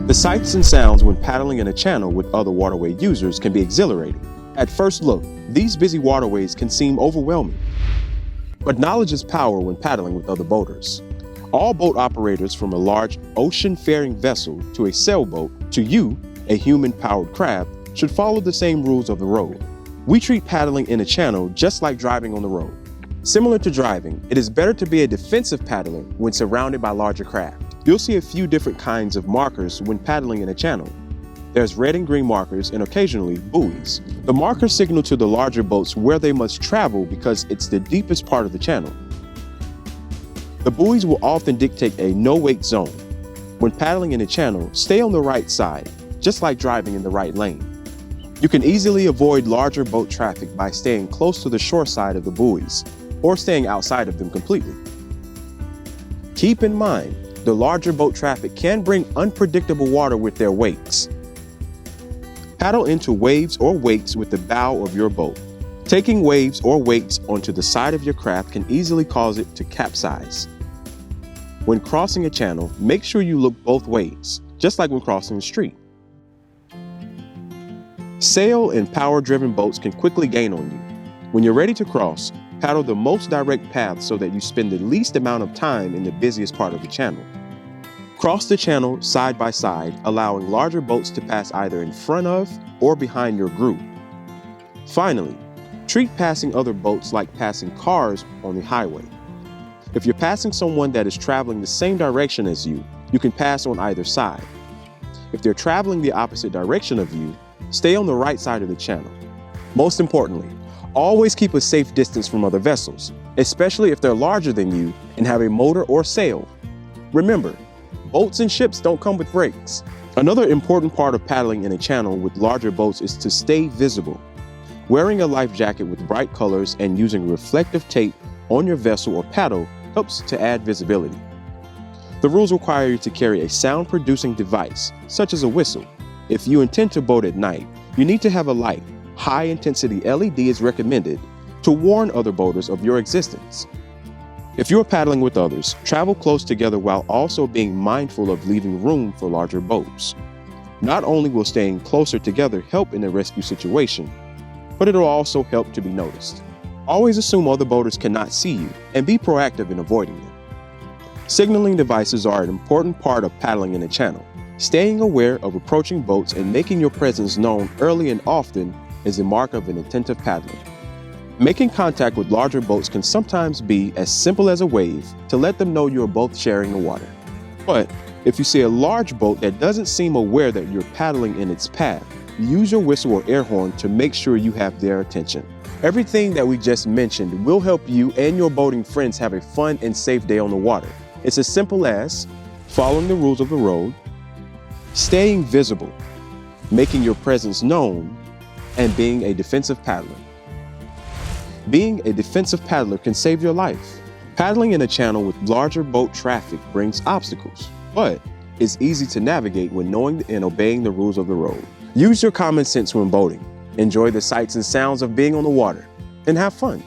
The sights and sounds when paddling in a channel with other waterway users can be exhilarating. At first look, these busy waterways can seem overwhelming. But knowledge is power when paddling with other boaters. All boat operators, from a large ocean-faring vessel to a sailboat to you, a human-powered craft, should follow the same rules of the road. We treat paddling in a channel just like driving on the road. Similar to driving, it is better to be a defensive paddler when surrounded by larger craft. You'll see a few different kinds of markers when paddling in a channel. There's red and green markers and occasionally buoys. The markers signal to the larger boats where they must travel because it's the deepest part of the channel. The buoys will often dictate a no-wake zone. When paddling in a channel, stay on the right side, just like driving in the right lane. You can easily avoid larger boat traffic by staying close to the shore side of the buoys, or staying outside of them completely. Keep in mind, the larger boat traffic can bring unpredictable water with their wakes. Paddle into waves or wakes with the bow of your boat. Taking waves or wakes onto the side of your craft can easily cause it to capsize. When crossing a channel, make sure you look both ways, just like when crossing the street. Sail and power-driven boats can quickly gain on you. When you're ready to cross, paddle the most direct path so that you spend the least amount of time in the busiest part of the channel. Cross the channel side by side, allowing larger boats to pass either in front of or behind your group. Finally, treat passing other boats like passing cars on the highway. If you're passing someone that is traveling the same direction as you, you can pass on either side. If they're traveling the opposite direction of you, stay on the right side of the channel. Most importantly, always keep a safe distance from other vessels, especially if they're larger than you and have a motor or sail. Remember, boats and ships don't come with brakes. Another important part of paddling in a channel with larger boats is to stay visible. Wearing a life jacket with bright colors and using reflective tape on your vessel or paddle helps to add visibility. The rules require you to carry a sound-producing device, such as a whistle. If you intend to boat at night, you need to have a light. High-intensity LED is recommended to warn other boaters of your existence. If you're paddling with others, travel close together while also being mindful of leaving room for larger boats. Not only will staying closer together help in a rescue situation, but it'll also help to be noticed. Always assume other boaters cannot see you and be proactive in avoiding them. Signaling devices are an important part of paddling in a channel. Staying aware of approaching boats and making your presence known early and often is a mark of an attentive paddler. Making contact with larger boats can sometimes be as simple as a wave to let them know you are both sharing the water. But if you see a large boat that doesn't seem aware that you're paddling in its path, use your whistle or air horn to make sure you have their attention. Everything that we just mentioned will help you and your boating friends have a fun and safe day on the water. It's as simple as following the rules of the road, staying visible, making your presence known, and being a defensive paddler. Being a defensive paddler can save your life. Paddling in a channel with larger boat traffic brings obstacles, but it's easy to navigate when knowing and obeying the rules of the road. Use your common sense when boating. Enjoy the sights and sounds of being on the water, and have fun.